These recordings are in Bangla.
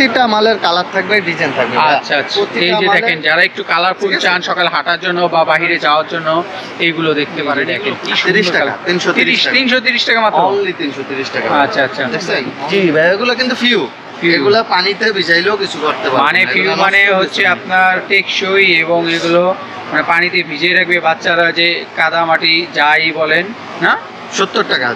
প্রতিটা মালের কালার থাকবে, ডিজাইন থাকবে। আচ্ছা আচ্ছা, এই যে দেখেন যারা একটু কালারফুল চান সকালে হাঁটার জন্য বা বাইরে যাওয়ার জন্য এইগুলো দেখতে পারেন। দেখেন 30 টাকা, 330 টাকা মাত্র, অনলি 330 টাকা। আচ্ছা আচ্ছা, দেখছেন? জি ভাই, এগুলো কিন্তু ফিউ, এগুলা পানিতে ভিজাইলেও কিছু করতে পারবে। মানে ফিউ মানে হচ্ছে আপনার টেকসই এবং এগুলো মানে পানিতে ভিজিয়ে রাখবে বাচ্চারা, যে কাদা মাটি যাই বলেন না। 70 টাকা।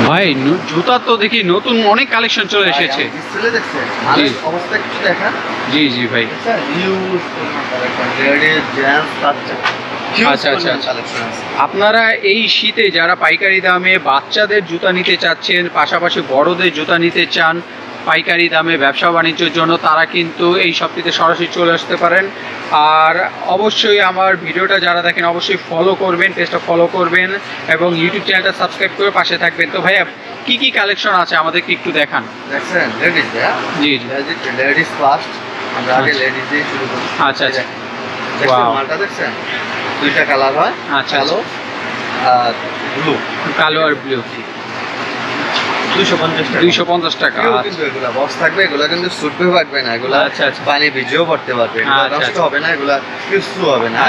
ভাই জুতা তো দেখি নতুন অনেক কালেকশন চলে এসেছে। ডিসপ্লে দেখছেন, মালের অবস্থা একটু দেখান। জি জি ভাই, হিউজ লেডিস জেন্টস বাচ্চা। আচ্ছা আচ্ছা, আপনারা এই শীতে যারা পাইকারি দামে বাচ্চাদের জুতা নিতে চাচ্ছেন, পাশাপাশি বড়দের জুতা নিতে চান পাইকারি দামে ব্যবসা বাণিজ্যের জন্য, তারা কিন্তু এই শপটিতে সরাসরি চলে আসতে পারেন। আর অবশ্যই আমার ভিডিওটা যারা দেখেন অবশ্যই ফলো করবেন, পেজটা ফলো করবেন এবং ইউটিউব চ্যানেলটা সাবস্ক্রাইব করে পাশে থাকবেন। তো ভাইয়া কি কি কালেকশন আছে আমাদেরকে একটু দেখান। দেখছেন লেডিস, জি জি, লেডিস ফার্স্ট, আমরা আগে লেডিস দিয়ে শুরু করি। আচ্ছা আচ্ছা, মালটা দেখছেন দুইটা কালার হয়, কালো আর ব্লু, কালো আর ব্লু, 250 টাকা। কিন্তু এগুলা বক্স থাকবে, এগুলা কিন্তু ছুটবে পারবে না, এগুলা পানি ভিজিয়েও পড়তে পারবে, নষ্ট হবে না, এগুলা কিছু হবে না।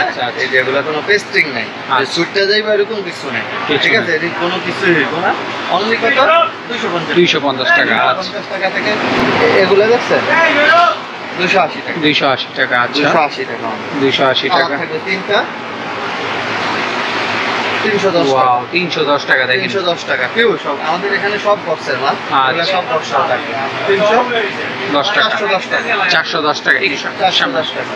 এই যে এগুলা কোনো পেস্টিং নাই, ছুটতে যাইবে এরকম কিছু নাই, ঠিক আছে? এর কোনো কিছু হইব না, অনলি কত 250 টাকা। 250 টাকা থেকে এগুলা দেখছেন 280 টাকা, 280 টাকা। আচ্ছা 280 টাকা, 280 টাকা তিনটা 310 টাকা। 310 টাকা, দেখেন 310 টাকা কেউ সব আমাদের এখানে সব বক্সের মাল, এগুলা সব বক্সের টাকা। 310 টাকা, 410 টাকা, 410 টাকা, 410 টাকা,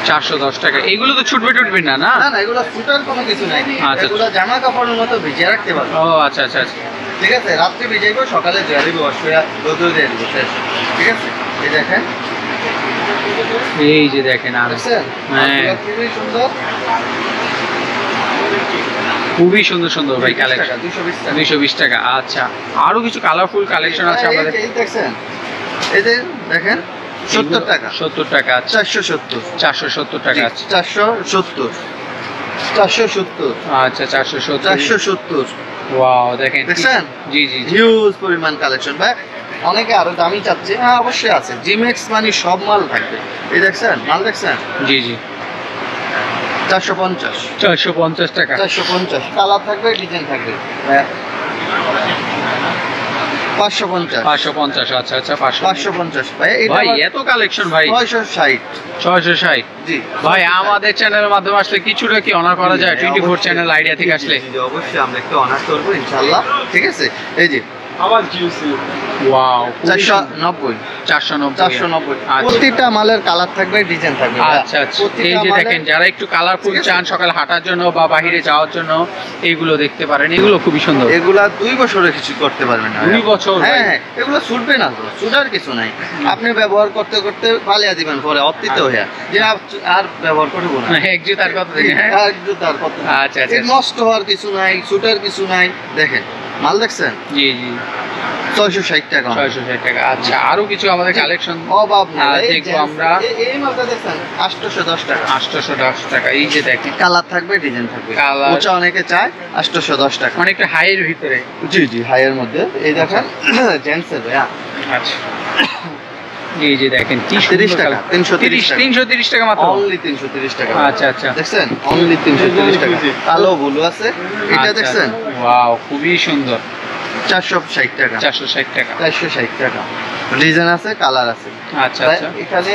410 টাকা। এগুলো তো ছুটবে টুটবে না? না না, এগুলো ছুটার কোনো কিছু নাই, এগুলো জামা কাপড়ের মতো ভিজিয়ে রাখতে পারবে। ও আচ্ছা আচ্ছা আচ্ছা, ঠিক আছে? রাত্রে ভিজাইবো, সকালে ধুয়ে দিব, অসুয়া রোদে দিয়ে দিব, শেষ। ঠিক আছে? এই দেখেন, এই যে দেখেন, আর হ্যাঁ খুবই সুন্দর, খুবই সুন্দর সুন্দর ভাই কালেকশন। 220 টাকা। আচ্ছা, আরো কিছু কালারফুল কালেকশন আছে আমাদের। দেখছেন, এই যে দেখেন 70 টাকা, 70 টাকা। 470 টাকা। 470, 470, আচ্ছা 470। ওয়াও, দেখেন জি জি, হিউজ পরিমাণ কালেকশন ভাই। অনেকে আরো দামি চাচ্ছে, হ্যাঁ অবশ্যই আছে, জিমেক্স মানে সব মাল থাকবে। এই দেখছেন মাল, দেখছেন? জি জি, 450 টাকা। 450 কালার থাকবে, ডিজাইন থাকবে। 550। আচ্ছা আচ্ছা, 550 ভাই এত কালেকশন ভাই। 660। জি ভাই, আমাদের চ্যানেলের মাধ্যমে আসলে কিছুটা কি অনার করা যায়? 24 চ্যানেল আইডিয়া থেকে আসলে অবশ্যই আমরা একটু অনার করবো ইনশাআল্লাহ। ঠিক আছে? এই যে ওয়াও, 490। প্রতিটা মালের কালার থাকবে, ডিজাইন থাকবে। আচ্ছা আচ্ছা, এই যে দেখেন যারা একটু কালারফুল চান সকালে হাঁটার জন্য বা বাইরে যাওয়ার জন্য এইগুলো দেখতে পারেন। এগুলো খুবই সুন্দর, এগুলা 2 বছরে কিছু করতে পারবেন না। 2 বছর? হ্যাঁ, এগুলো ছুটবে না, ছুটার কিছু নাই। আপনি ব্যবহার করতে করতে ফালিয়া দিবেন, পরে অতীত হইয়া যে আর ব্যবহার করবো না। এক জুতার কত দিন? এক জুতার কত? আচ্ছা আচ্ছা, নষ্ট হওয়ার কিছু নাই, ছুটার কিছু নাই। দেখেন মাল, দেখছেন? জি জি, 660 টাকা। 660 টাকা। আচ্ছা, আরো কিছু আমাদের কালেকশন অভাব নাই দেখবো আমরা। এই মালটা দেখছেন 810 টাকা। 810 টাকা। এই যে দেখেন কালার থাকবে, ডিজাইন থাকবে, ওটা অনেকে চায়। 810 টাকা, মানে একটু হাইয়ের ভিতরে। জি জি, হাইয়ের মধ্যে। এই দেখেন জেন্টসের ভাইয়া। আচ্ছা, এই যে দেখেন 30 টাকা, 330 টাকা মাত্র, অনলি 330 টাকা। আচ্ছা আচ্ছা, দেখছেন? অনলি 330 টাকা। কালো ব্লু আছে, এটা দেখছেন? ওয়াও, খুবই সুন্দর। 460 টাকা। 460 টাকা। 460 টাকা। ডিজাইন আছে, কালার আছে। আচ্ছা আচ্ছা, এখানে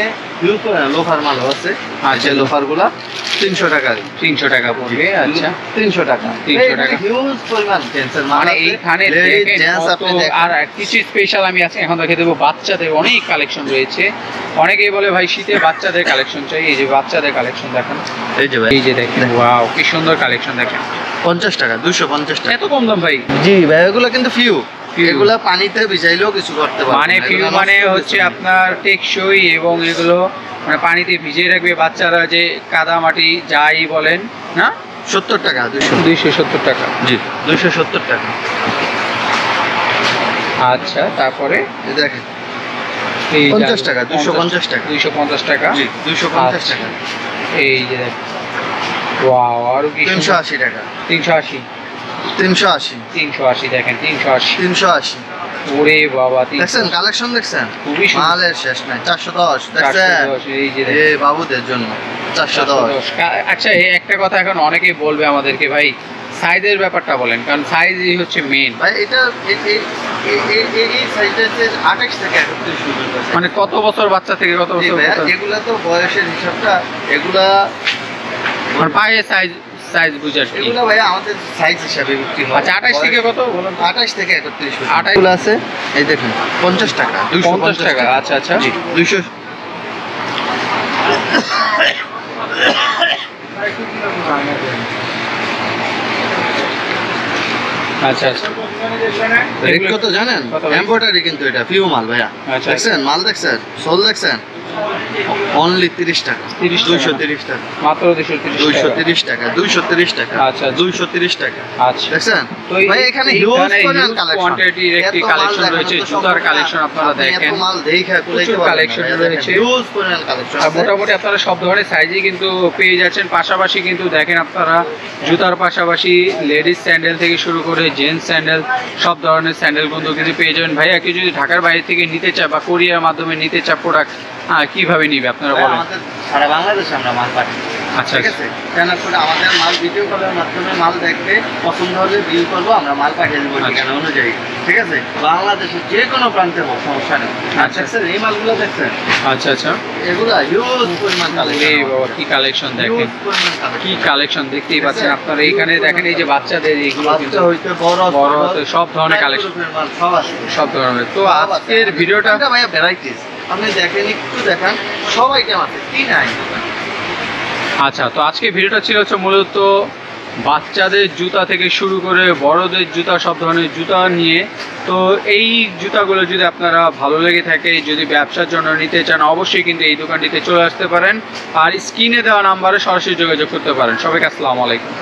লোফার মালও আছে। আচ্ছা, লোফার গুলা 300 টাকা। 300 টাকা পড়বে। আচ্ছা, 300 টাকা। 300 টাকা। হিউজ পরিমাণ জেন্টসের মাল মানে আছে। এইখানে দেখেন আর কিছু স্পেশাল আমি আজকে এখন দেখে দেবো। বাচ্চাদের অনেক কালেকশন রয়েছে। অনেকেই বলে ভাই শীতে বাচ্চাদের কালেকশন চাই, এই যে বাচ্চাদের কালেকশন দেখেন। এই যে ভাই, এই যে দেখেন, ওয়াও কি সুন্দর কালেকশন দেখেন। 50 টাকা, 250 টাকা। এত কম দাম ভাই? জি ভাই, এগুলো কিন্তু ফিউ, এগুলা পানিতে ভিজাইলেও কিছু করতে পারবে। মানে ফিউ মানে হচ্ছে আপনার টেকসই এবং এগুলো মানে পানিতে ভিজিয়ে রাখবে বাচ্চারা, যে কাদা মাটি যাই বলেন না। 70 টাকা, 270 টাকা। জি, 270 টাকা। আচ্ছা, তারপরে দেখেন 50 টাকা, 250 টাকা। 250 টাকা। জি, 250 টাকা। এই যে দেখেন, ওয়াও, আরো কি 380 টাকা। 380। 380 380 দেখেন, 380। ওরে বাবা, দেখছেন কালেকশন দেখছেন, খুবই সুন্দর। মালের শেষ নাই। 410 দেখছেন, 410, এই যে এই বাবুদের জন্য 410। আচ্ছা, এই একটা কথা এখন অনেকেই বলবে আমাদেরকে, ভাই সাইজের ব্যাপারটা বলেন, কারণ সাইজই হচ্ছে মেইন। ভাই এটা এই সাইজটা 28 থেকে 31 পর্যন্ত। মানে কত বছর বাচ্চা থেকে কত বছর? এগুলা তো বয়সের হিসাবটা, এগুলা মানে পায়ে সাইজ বুঝার কি? এগুলা ভাই আমাদের সাইজ হিসাবে বিক্রি হয়। আচ্ছা, 28 থেকে কত বলুন? 28 থেকে 31 পর্যন্ত। 28 এগুলো আছে, এই দেখুন 50 টাকা, 50 টাকা। আচ্ছা আচ্ছা, জি 200। আচ্ছা আচ্ছা, রেট কত জানেন? এমব্রয়ডারি কিন্তু এটা পিউ মাল ভাইয়া। আচ্ছা। দেখছেন মাল, দেখছেন সোল, দেখছেন অনলি 30 টাকা, 230 টাকা, মাত্র 230 টাকা। 230 টাকা। আচ্ছা, 230 টাকা। আচ্ছা, দেখছেন তো ভাই এখানে হিউজ পরিমাণ কালেকশন, কোয়ান্টিটির একটি কালেকশন রয়েছে, জুতার কালেকশন আপনারা দেখেন, এত মাল দেখা প্রচুর কালেকশন রয়েছে, হিউজ পরিমাণ কালেকশন। আর মোটামুটি আপনারা সব ধরনের সাইজই কিন্তু পেয়ে যাচ্ছেন। পাশাপাশি কিন্তু দেখেন আপনারা জুতার পাশাপাশি লেডিস স্যান্ডেল থেকে শুরু করে জেন্টস স্যান্ডেল, সব ধরনের স্যান্ডেল কিন্তু পেয়ে যাবেন। ভাইয়া কেউ যদি ঢাকার বাইরে থেকে নিতে চায় বা কোরিয়ার মাধ্যমে নিতে চায় প্রোডাক্ট, কিভাবে নিবে আপনারা বলেন? আমাদের সারা বাংলাদেশে আমরা মাল পাঠাই। আচ্ছা, ঠিক আছে, কেন করে আমাদের মাল ভিডিও কলের মাধ্যমে মাল দেখবে, পছন্দ হলে বিল করবো, আমরা মাল পাঠিয়ে দেবো ঠিকানা অনুযায়ী। ঠিক আছে, বাংলাদেশের যে কোনো প্রান্তে হোক সমস্যা নেই। আচ্ছা, দেখছেন এই মালগুলো দেখছেন, আচ্ছা আচ্ছা, এগুলা হিউজ পরিমাণ কালেকশন। এই বাবা কি কালেকশন দেখেন, কি কালেকশন দেখতেই পাচ্ছেন আপনারা। এইখানে দেখেন এই যে বাচ্চাদের এইগুলো কিন্তু বাচ্চা হইতে বড় হতে সব ধরনের কালেকশন, সব আছে, সব ধরনের। তো আজকের ভিডিওটা ভাইয়া ভ্যারাইটিস আপনি দেখেন, একটু দেখান, সব আইটেম আছে, কি নাই। আচ্ছা, তো আজকে ভিডিওটা ছিল হচ্ছে মূলত বাচ্চাদের জুতা থেকে শুরু করে বড়দের জুতা, সব ধরনের জুতা নিয়ে। তো এই জুতাগুলো যদি আপনারা ভালো লেগে থাকে, যদি ব্যবসার জন্য নিতে চান, অবশ্যই কিন্তু এই দোকানটিতে চলে আসতে পারেন, আর স্ক্রিনে দেওয়া নাম্বারে সরাসরি যোগাযোগ করতে পারেন। সবাইকে আসসালামু আলাইকুম।